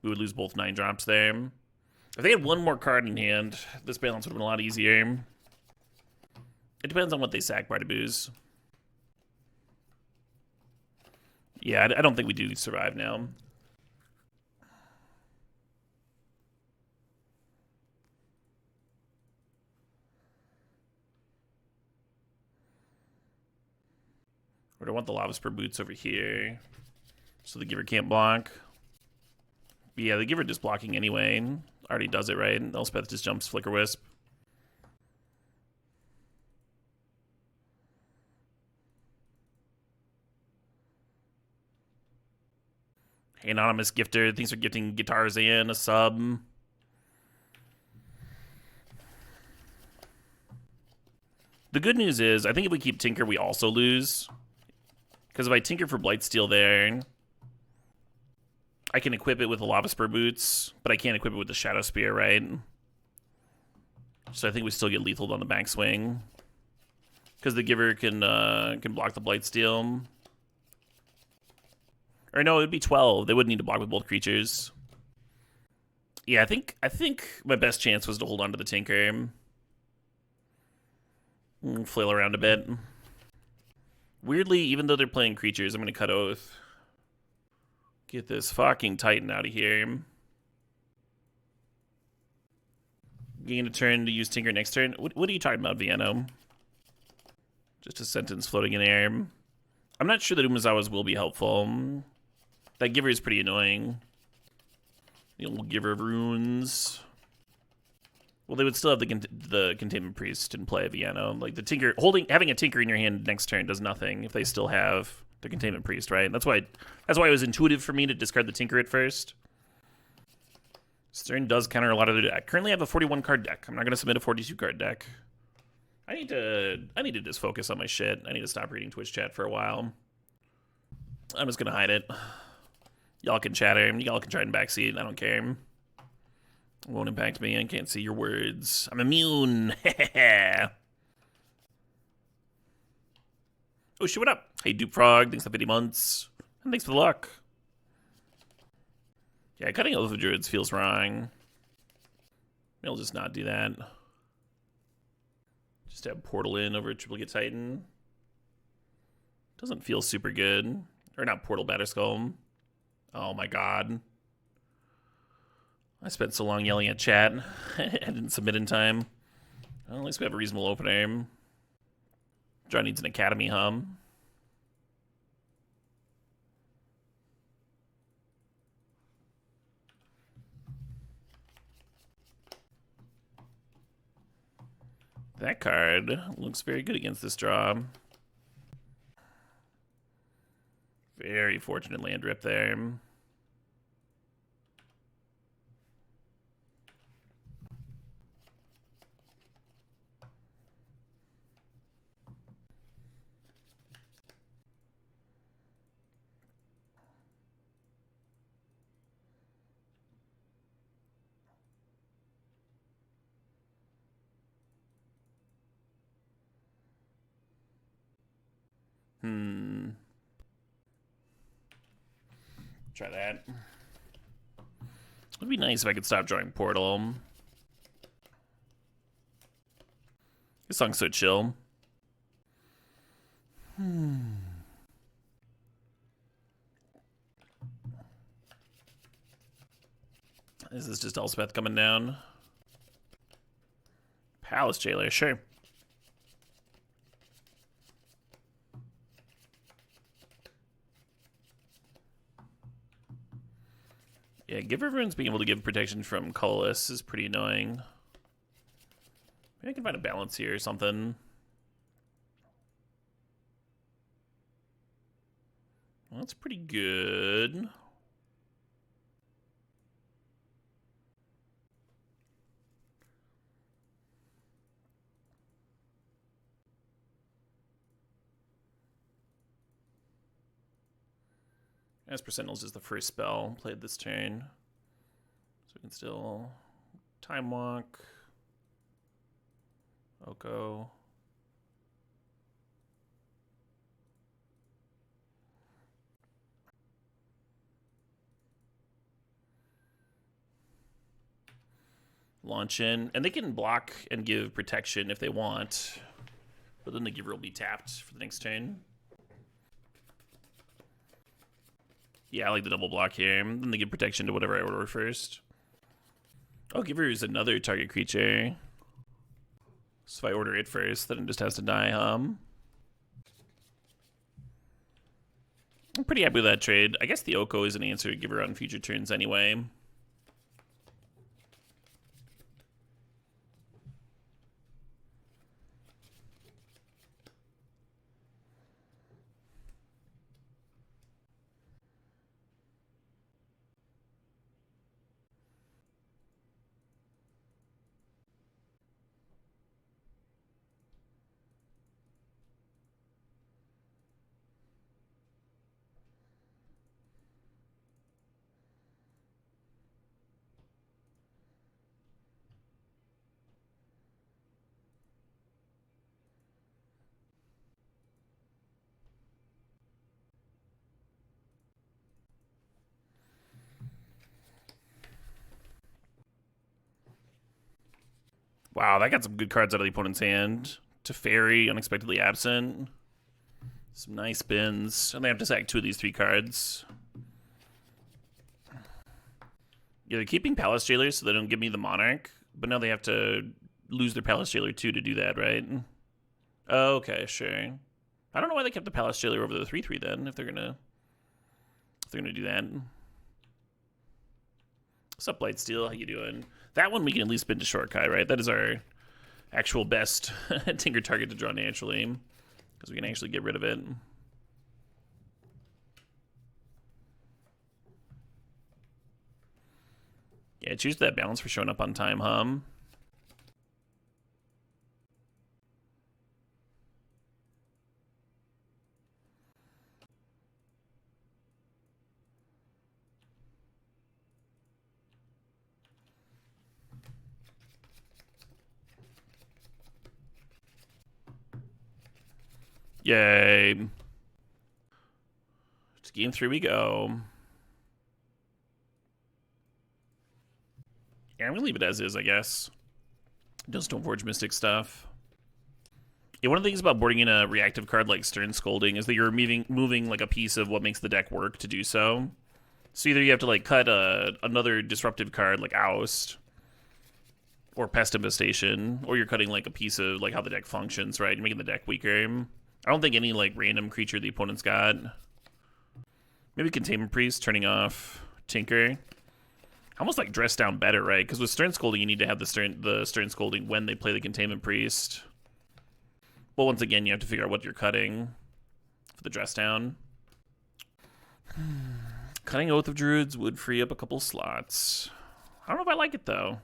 We would lose both 9-drops there. If they had 1 more card in hand, this balance would have been a lot easier. It depends on what they sack, Bardaboos. Yeah, I don't think we do survive now. Or do I want the Lava Spur boots over here so the Giver can't block? But yeah, the Giver just blocking anyway. Already does it, right? Elspeth just jumps Flicker Wisp. Hey, Anonymous Gifter. Thanks for gifting Guitars in a sub. The good news is, I think if we keep Tinker, we also lose. Because if I Tinker for Blightsteel there, I can equip it with the Lava Spur Boots, but I can't equip it with the Shadow Spear, right? So I think we still get lethal on the backswing. Because the Giver can block the Blightsteel. Or no, it would be 12. They wouldn't need to block with both creatures. Yeah, I think my best chance was to hold on to the Tinker. Flail around a bit. Weirdly, even though they're playing creatures, I'm going to cut Oath. Get this fucking Titan out of here. Gain a turn to use Tinker next turn. What are you talking about, Vienna? Just a sentence floating in the air. I'm not sure that Umezawa's will be helpful. That Giver is pretty annoying. The old Giver of Runes. Well, they would still have the Containment Priest in play, Vienna. Like the Tinker, having a Tinker in your hand next turn does nothing if they still have the Containment Priest, right? That's why it was intuitive for me to discard the Tinker at first. Stern does counter a lot of the deck. Currently, I have a 41 card deck. I'm not going to submit a 42 card deck. I need to just focus on my shit. I need to stop reading Twitch chat for a while. I'm just gonna hide it. Y'all can chatter. Y'all can try and backseat. I don't care. It won't impact me. I can't see your words. I'm immune. Oh shit! What up? Hey, Dupe Frog. Thanks for 50 months. And thanks for the luck. Yeah, cutting Oath of Druids feels wrong. Maybe I'll just not do that. Just have Portal in over Triplicate Titan. Doesn't feel super good. Or not Portal Batterskull. Oh my god. I spent so long yelling at chat. I didn't submit in time. Well, at least we have a reasonable opener. John needs an academy hum. That card looks very good against this draw. Very fortunate land rip there. Try that. It'd be nice if I could stop drawing Portal. This song's so chill. This is just Elspeth coming down. Palace Jailer, sure. Yeah, Giver of Runes being able to give protection from colorless is pretty annoying. Maybe I can find a balance here or something. Well, that's pretty good. Esper Sentinels is the first spell played this turn. So we can still Time Walk. Oko. Launch in. And they can block and give protection if they want. But then the Giver will be tapped for the next turn. Yeah, I like the double block here. Then they give protection to whatever I order first. Oh, Giver is another target creature. So if I order it first, then it just has to die, I'm pretty happy with that trade. I guess the Oko is an answer to Giver on future turns anyway. Wow, that got some good cards out of the opponent's hand. Teferi, Unexpectedly Absent. Some nice spins. And they have to sack 2 of these 3 cards. Yeah, they're keeping Palace Jailers so they don't give me the Monarch. But now they have to lose their Palace Jailer too to do that, right? Oh, okay, sure. I don't know why they kept the Palace Jailer over the 3/3 then, if they're gonna do that. What's up, Blightsteel? How you doing? That one we can at least spin to Shortkai, right? That is our actual best Tinker target to draw naturally, because we can actually get rid of it. Yeah, choose that balance for showing up on time, huh? Yay. To game 3 we go. Yeah, I'm gonna leave it as is, I guess. Just don't Forge Mystic stuff. Yeah, one of the things about boarding in a reactive card like Stern Scolding is that you're moving like a piece of what makes the deck work to do so. So either you have to like cut another disruptive card like Oust or Pest Infestation, or you're cutting like a piece of like how the deck functions, right? You're making the deck weaker. I don't think any like random creature the opponent's got. Maybe Containment Priest turning off Tinker. Almost like dress down better, right? Because with Stern Scolding, you need to have the Stern Scolding when they play the Containment Priest. Well, once again, you have to figure out what you're cutting for the dress down. Cutting Oath of Druids would free up a couple slots. I don't know if I like it, though.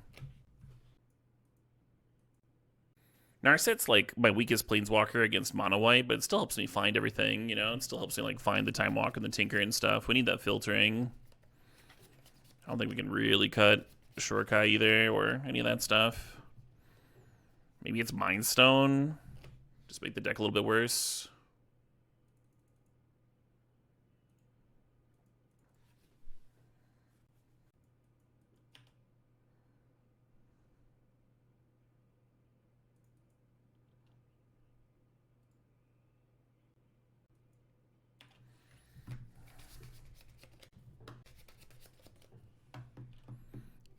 Narset's like my weakest Planeswalker against Mono White, but it still helps me find everything, you know? It still helps me like find the Time Walk and the Tinker and stuff. We need that filtering. I don't think we can really cut Shortkai either or any of that stuff. Maybe it's Mind Stone. Just make the deck a little bit worse.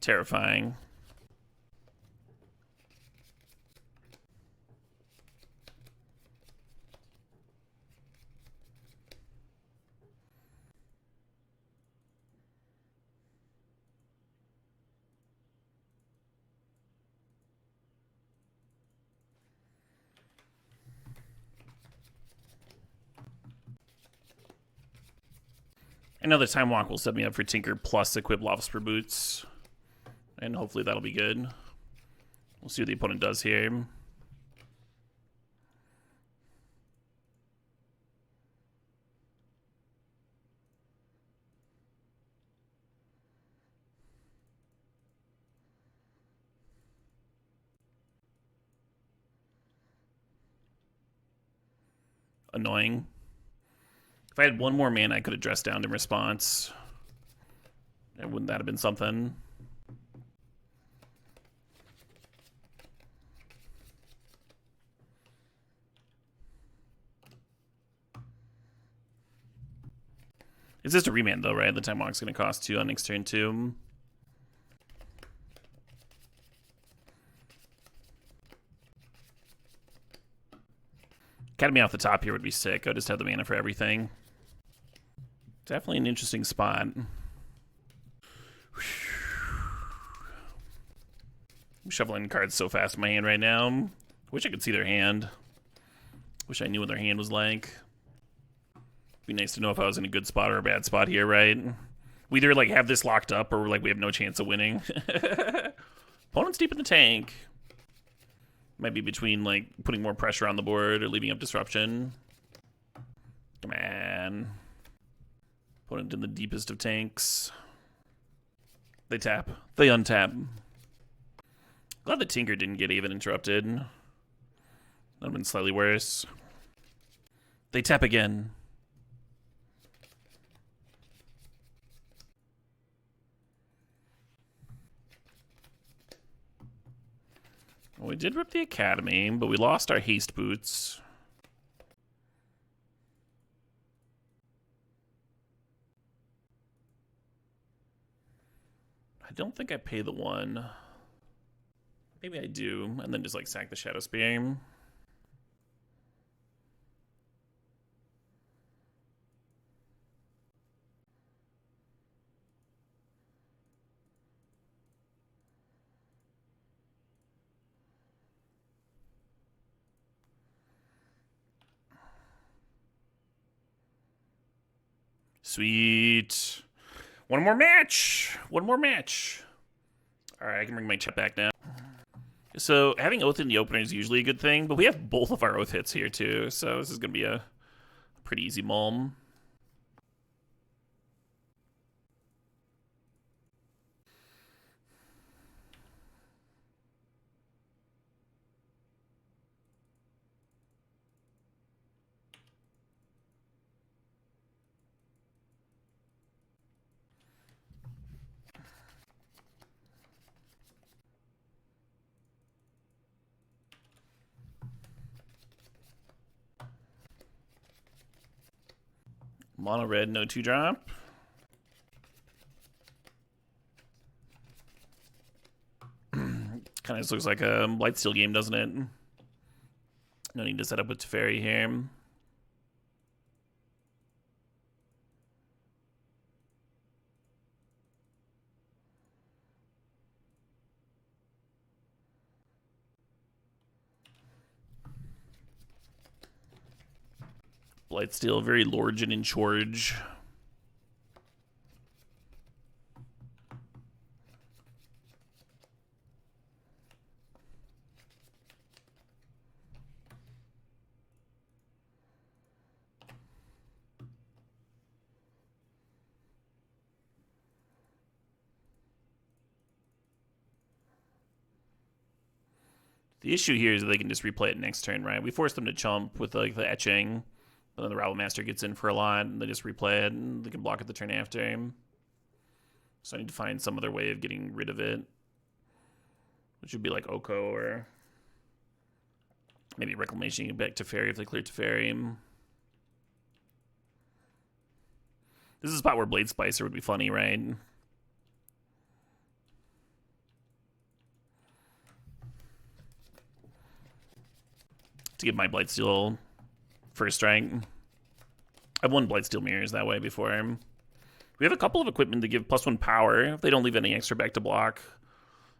Terrifying. Another Time Walk will set me up for Tinker plus equip Loftsper Boots. And hopefully that'll be good. We'll see what the opponent does here. Annoying. If I had one more mana, I could have dressed down in response. And wouldn't that have been something? It's just a remand though, right? The Time Walk's going to cost 2 on next turn too. Academy off the top here would be sick. I would just have the mana for everything. Definitely an interesting spot. I'm shuffling cards so fast in my hand right now. Wish I could see their hand. Wish I knew what their hand was like. Be nice to know if I was in a good spot or a bad spot here, right? We either like have this locked up or like we have no chance of winning. Opponent's deep in the tank. Might be between like putting more pressure on the board or leaving up disruption. Come on. Opponent in the deepest of tanks. They tap. They untap. Glad the Tinker didn't get even interrupted. That would have been slightly worse. They tap again. Well, we did rip the Academy, but we lost our haste boots. I don't think I pay the 1. Maybe I do, and then just like sack the Shadow Spear. Sweet. One more match. One more match. All right, I can bring my chat back now. So having Oath in the opener is usually a good thing, but we have both of our Oath hits here too, so this is going to be a pretty easy mulm. Mono red, no 2-drop. Kind of just looks like a Blightsteel game, doesn't it? No need to set up with Teferi here. Blightsteel, very Lorgen in charge. The issue here is that they can just replay it next turn, right? We force them to chump with like the etching, but then the Rabble Master gets in for a lot, and they just replay it, and they can block it the turn after. So I need to find some other way of getting rid of it, which would be like Oko or maybe Reclamation back to Teferi if they clear Teferi. This is a spot where Blade Splicer would be funny, right? To give my Blightsteel first strike. I've won Blightsteel mirrors that way before. We have a couple of equipment to give +1 power. If they don't leave any extra back to block,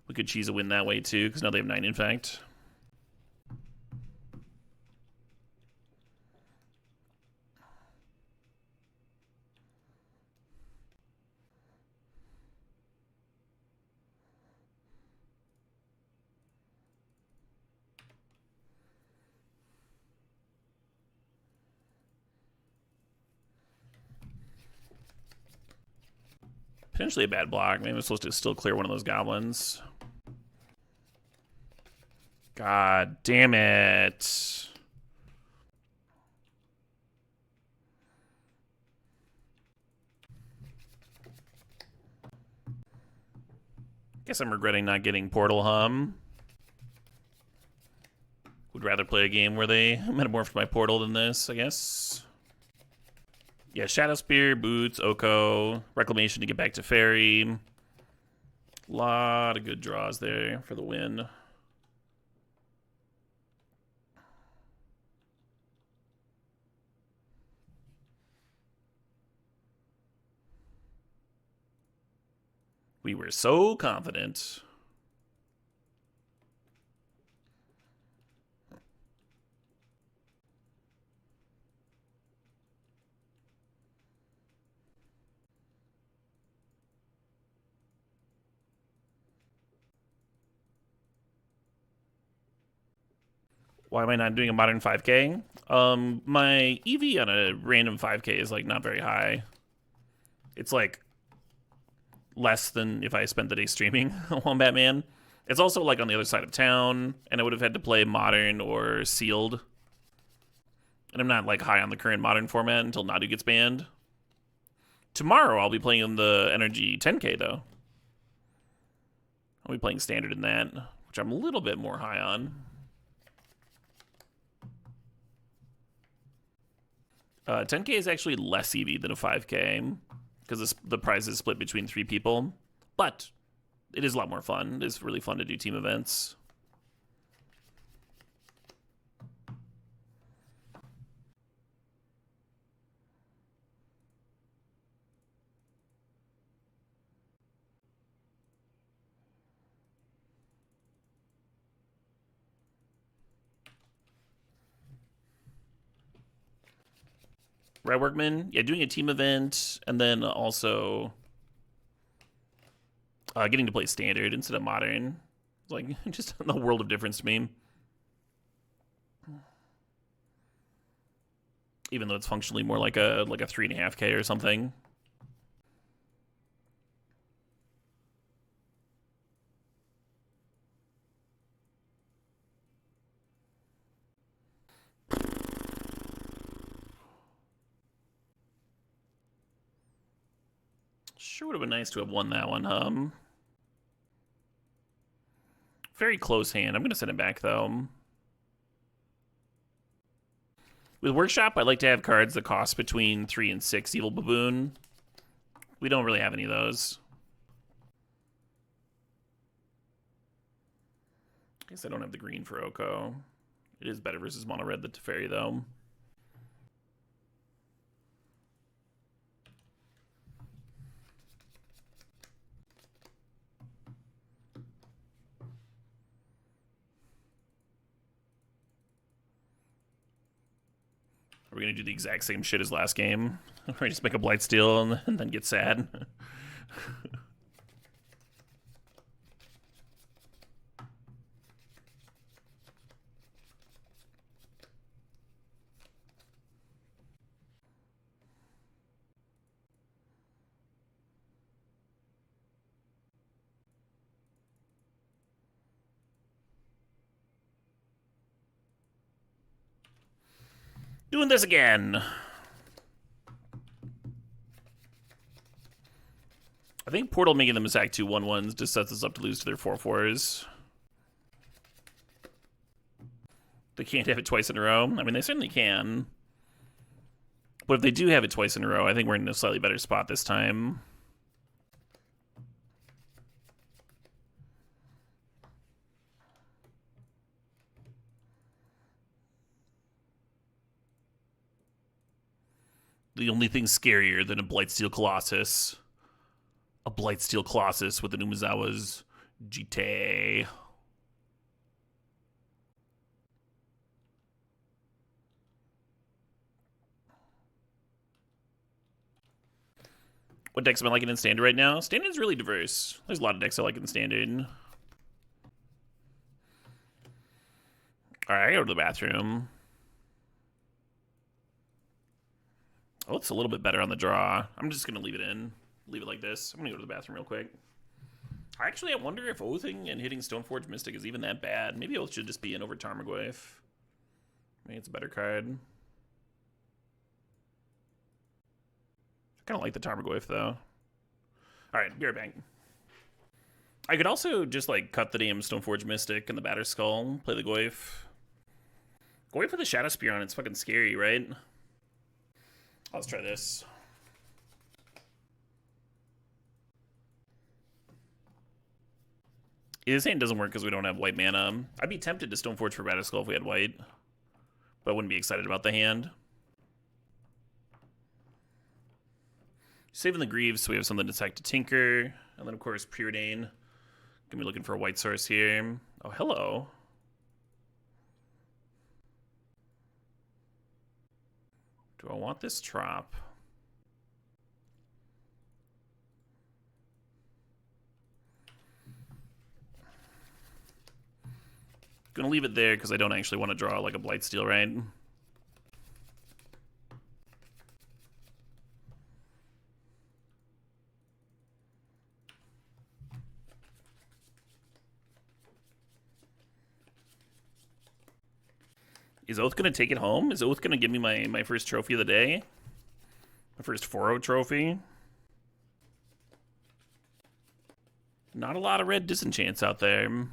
we could cheese a win that way too, because now they have 9 infect. Potentially a bad block. Maybe I'm supposed to still clear one of those goblins. God damn it. Guess I'm regretting not getting Portal Hum. Would rather play a game where they metamorphed my portal than this, I guess. Yeah, Shadow Spear, Boots, Oko, Reclamation to get back to Fairy. A lot of good draws there for the win. We were so confident. Why am I not doing a modern 5K? My EV on a random 5K is like not very high. It's like less than if I spent the day streaming on Batman. It's also like on the other side of town, and I would have had to play modern or sealed. And I'm not like high on the current modern format until Nadu gets banned. Tomorrow I'll be playing in the Energy 10K though. I'll be playing standard in that, which which I'm a little bit more high on. 10K is actually less EV than a 5K because the prize is split between 3 people, but it is a lot more fun. It's really fun to do team events. Right, Workman? Yeah, doing a team event, and then also getting to play standard instead of modern. It's like, just a world of difference to me. Even though it's functionally more like a 3.5K or something. Sure would have been nice to have won that one, Very close hand. I'm going to send it back, though. With Workshop, I like to have cards that cost between 3 and 6 Evil Baboon. We don't really have any of those. I guess I don't have the green for Oko. It is better versus mono red than Teferi, though. Are we going to do the exact same shit as last game? We just make a Blight Steel and then get sad? Doing this again. I think Portal making them attack 2 1/1s just sets us up to lose to their 4/4s. They can't have it twice in a row. I mean, they certainly can. But if they do have it twice in a row, I think we're in a slightly better spot this time. The only thing scarier than a Blightsteel Colossus. A Blightsteel Colossus with an Umezawa's GT. What decks am I liking in Standard right now? Standard's really diverse. There's a lot of decks I like in Standard. Alright, I gotta go to the bathroom. Oh, it's a little bit better on the draw. I'm just going to leave it in. Leave it like this. I'm going to go to the bathroom real quick. Actually, I wonder if Oathing and hitting Stoneforge Mystic is even that bad. Maybe Oath should just be in over Tarmogoyf. Maybe it's a better card. I kind of like the Tarmogoyf, though. Alright, be right back. I could also just, like, cut the damn Stoneforge Mystic and the Batter Skull. Play the Goyf. Goyf with a Shadow Spear on it's fucking scary, right? Let's try this. This hand doesn't work because we don't have white mana. I'd be tempted to Stoneforge for Batterskull if we had white, but I wouldn't be excited about the hand. Saving the Greaves so we have something to attack to Tinker, and then of course Preordain. Gonna be looking for a white source here. Oh, hello. Do I want this Trop? Gonna leave it there because I don't actually want to draw like a Blightsteel, right? Is Oath gonna take it home? Is Oath gonna give me my first trophy of the day? My first 4-0 trophy? Not a lot of red disenchants out there.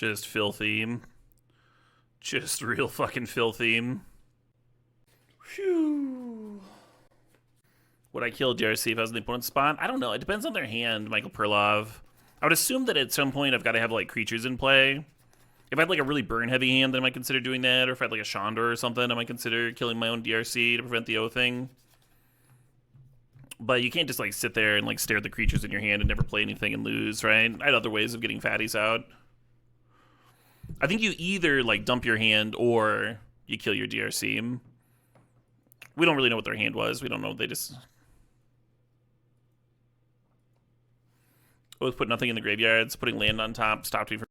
Just filthy. Just real fucking filthy. Phew. Would I kill DRC if I was in the opponent's spot? I don't know. It depends on their hand, Michael Perlov. I would assume that at some point I've got to have like creatures in play. If I had like a really burn heavy hand, then I might consider doing that. Or if I had like a Chandra or something, I might consider killing my own DRC to prevent the O thing. But you can't just like sit there and like stare at the creatures in your hand and never play anything and lose, right? I had other ways of getting fatties out. I think you either like dump your hand or you kill your DRC. We don't really know what their hand was. We don't know. They just always put nothing in the graveyards. Putting land on top stopped me from